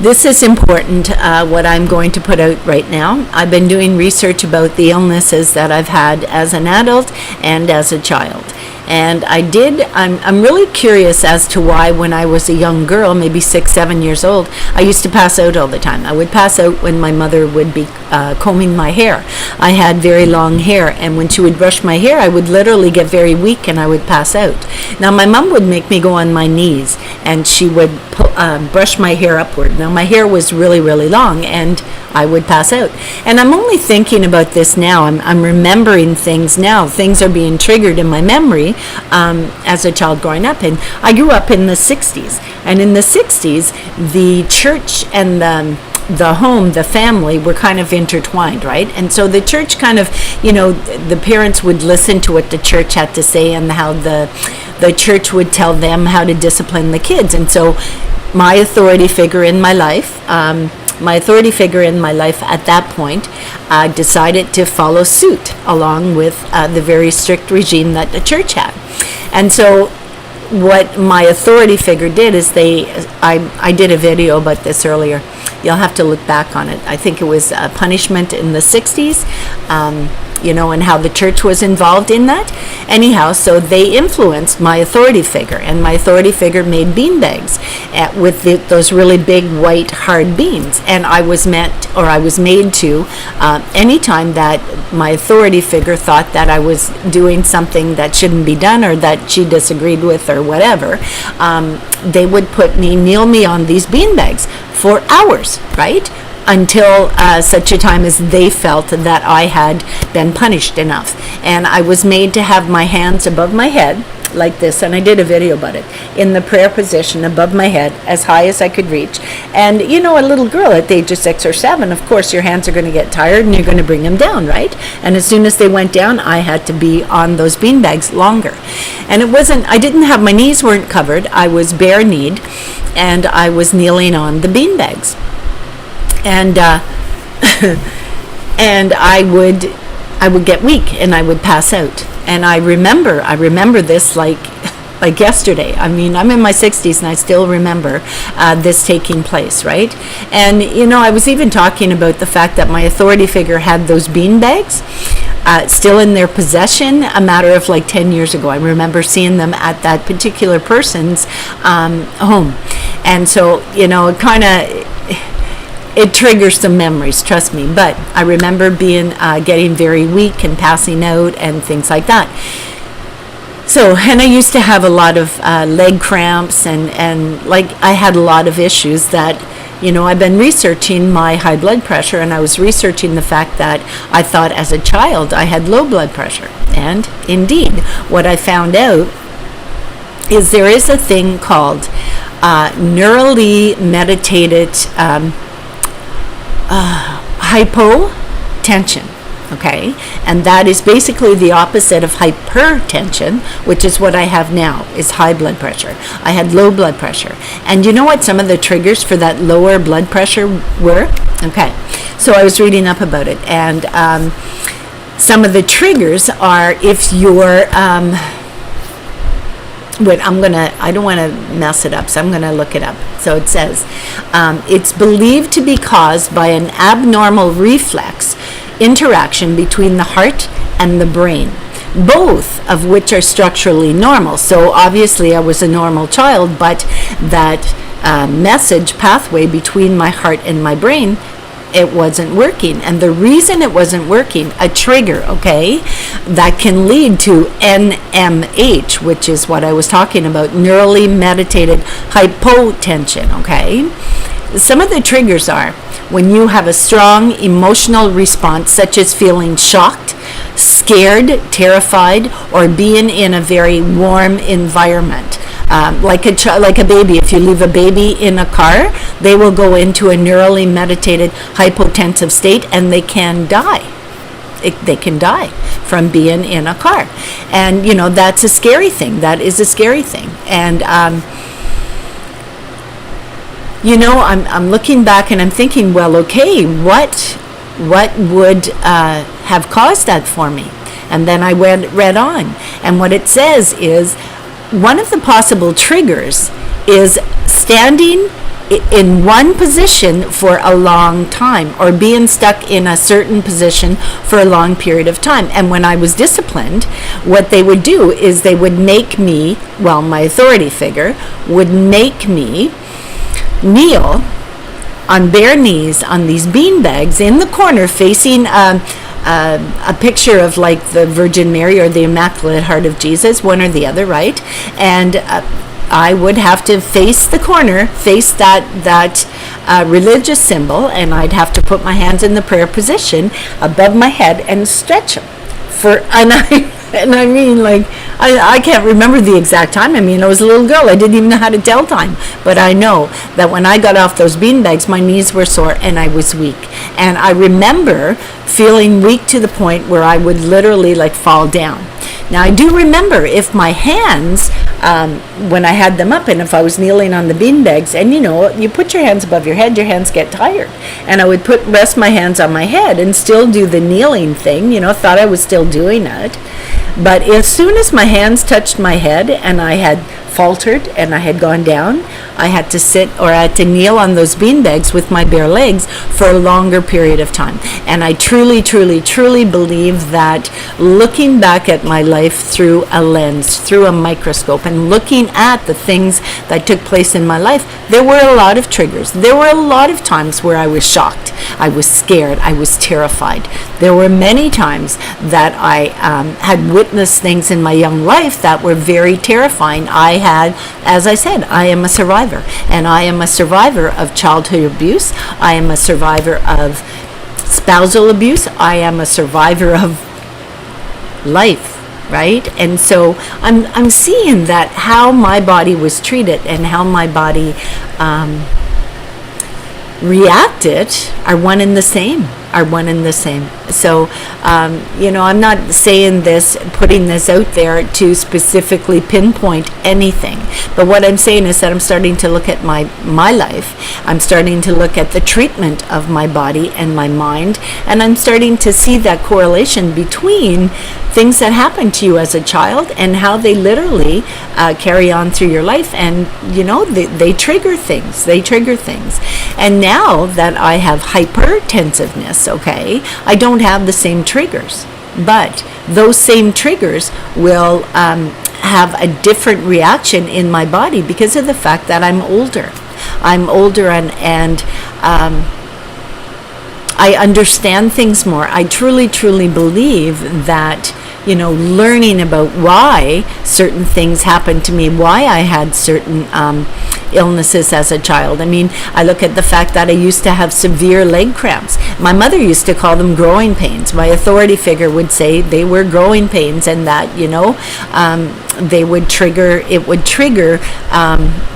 This is important, what I'm going to put out right now. I've been doing research about the illnesses that I've had as an adult and as a child. And I'm really curious as to why when I was a young girl, maybe 6, 7 years old, I used to pass out all the time. I would pass out when my mother would be combing my hair. I had very long hair, and when she would brush my hair, I would literally get very weak and I would pass out. Now, my mom would make me go on my knees, and she would brush my hair upward. Now, my hair was really, really long, and I would pass out. And I'm only thinking about this now. I'm remembering things now. Things are being triggered in my memory as a child growing up. And I grew up in the 60s. And in the 60s, the church and the home, the family, were kind of intertwined, right? And so the church kind of, the parents would listen to what the church had to say and how the church would tell them how to discipline the kids. And so my authority figure in my life, at that point decided to follow suit along with the very strict regime that the church had. And so what my authority figure did is I did a video about this earlier. You'll have to look back on it. I think it was punishment in the 60s, and how the church was involved in that. Anyhow, so they influenced my authority figure, and my authority figure made beanbags with those really big white hard beans. And I was made to, anytime that my authority figure thought that I was doing something that shouldn't be done or that she disagreed with or whatever, they would kneel me on these beanbags for hours, right? Until such a time as they felt that I had been punished enough. And I was made to have my hands above my head, like this, and I did a video about it, in the prayer position above my head, as high as I could reach. And, a little girl at the age of 6 or 7, of course, your hands are going to get tired and you're going to bring them down, right? And as soon as they went down, I had to be on those beanbags longer. And my knees weren't covered, I was bare-kneed, and I was kneeling on the beanbags. And and I would get weak and I would pass out. And I remember this like yesterday. I mean, I'm in my 60s and I still remember this taking place, right? And I was even talking about the fact that my authority figure had those bean bags still in their possession a matter of like 10 years ago. I remember seeing them at that particular person's home. And so, it triggers some memories, trust me. But I remember getting very weak and passing out and things like that. So, and I used to have a lot of leg cramps and I had a lot of issues that, I've been researching my high blood pressure, and I was researching the fact that I thought as a child I had low blood pressure. And indeed, what I found out is there is a thing called neurally meditated hypotension, okay? And that is basically the opposite of hypertension, which is what I have now, is high blood pressure. I had low blood pressure. And you know what some of the triggers for that lower blood pressure were? Okay, so I was reading up about it, and some of the triggers are if you're I don't want to mess it up, so I'm going to look it up. So it says, it's believed to be caused by an abnormal reflex interaction between the heart and the brain, both of which are structurally normal. So obviously I was a normal child, but that message pathway between my heart and my brain, it wasn't working. And the reason it wasn't working, a trigger, okay, that can lead to NMH, which is what I was talking about, neurally meditated hypotension, okay? Some of the triggers are when you have a strong emotional response, such as feeling shocked, scared, terrified, or being in a very warm environment. Like a baby, if you leave a baby in a car, they will go into a neurally meditated hypotensive state and they can die. They can die from being in a car. And, that's a scary thing. That is a scary thing. And, I'm looking back and I'm thinking, well, okay, what would have caused that for me? And then I read on. And what it says is, one of the possible triggers is standing in one position for a long time, or being stuck in a certain position for a long period of time. And when I was disciplined, what they would do is they would make me, well, my authority figure would make me kneel on bare knees on these bean bags in the corner, facing a picture of like the Virgin Mary or the Immaculate Heart of Jesus, one or the other, right? And I would have to face the corner, face that religious symbol, and I'd have to put my hands in the prayer position above my head and stretch them and I mean, like, I can't remember the exact time. I mean, I was a little girl. I didn't even know how to tell time. But I know that when I got off those beanbags, my knees were sore and I was weak. And I remember feeling weak to the point where I would literally, like, fall down. Now, I do remember if my hands, when I had them up, and if I was kneeling on the beanbags, and you know, you put your hands above your head, your hands get tired. And I would rest my hands on my head and still do the kneeling thing, you know, thought I was still doing it. But as soon as my hands touched my head and I had faltered and I had gone down, I had to sit, or I had to kneel on those beanbags with my bare legs for a longer period of time. And I truly, truly, truly believe that looking back at my life through a lens, through a microscope, and looking at the things that took place in my life, there were a lot of triggers. There were a lot of times where I was shocked, I was scared, I was terrified. There were many times that I had witnessed things in my young life that were very terrifying. As I said, I am a survivor, and I am a survivor of childhood abuse. I am a survivor of spousal abuse. I am a survivor of life, right? And so I'm seeing that how my body was treated and how my body reacted are one and the same. So, you know, I'm not saying this, putting this out there to specifically pinpoint anything. But what I'm saying is that I'm starting to look at my life. I'm starting to look at the treatment of my body and my mind. And I'm starting to see that correlation between things that happen to you as a child and how they literally carry on through your life. And, you know, they trigger things. And now that I have hypertensiveness, okay, I don't have the same triggers, but those same triggers will have a different reaction in my body because of the fact that I'm older and I understand things more. I truly, truly believe that, you know, learning about why certain things happened to me, why I had certain illnesses as a child. I mean, I look at the fact that I used to have severe leg cramps. My mother used to call them growing pains. My authority figure would say they were growing pains, and that, you know, it would trigger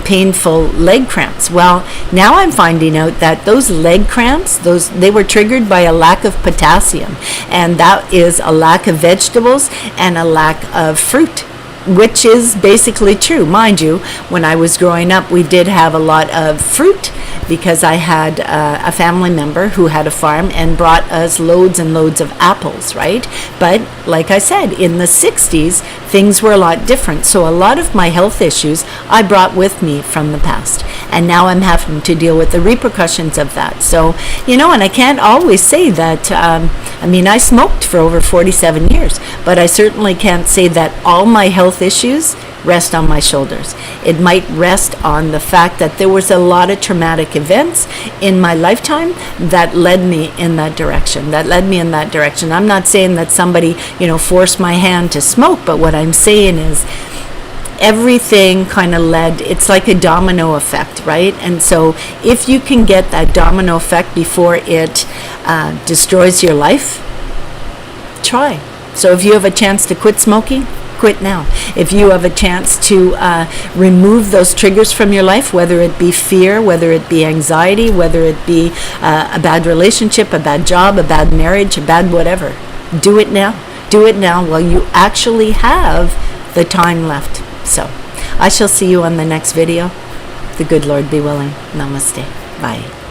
painful leg cramps. Well, now I'm finding out that those leg cramps, they were triggered by a lack of potassium, and that is a lack of vegetables and a lack of fruit, which is basically true. Mind you, when I was growing up, we did have a lot of fruit because I had a family member who had a farm and brought us loads and loads of apples, right? But like I said, in the 60s, things were a lot different. So a lot of my health issues I brought with me from the past. And now I'm having to deal with the repercussions of that. So, you know, and I can't always say that, I mean, I smoked for over 47 years, but I certainly can't say that all my health issues rest on my shoulders. It might rest on the fact that there was a lot of traumatic events in my lifetime that led me in that direction. I'm not saying that somebody, you know, forced my hand to smoke, but what I'm saying is everything kind of it's like a domino effect, right? And so if you can get that domino effect before it destroys your life, try. So if you have a chance to quit smoking, quit now. If you have a chance to remove those triggers from your life, whether it be fear, whether it be anxiety, whether it be a bad relationship, a bad job, a bad marriage, a bad whatever, do it now. Do it now while you actually have the time left. So I shall see you on the next video. The good Lord be willing. Namaste. Bye.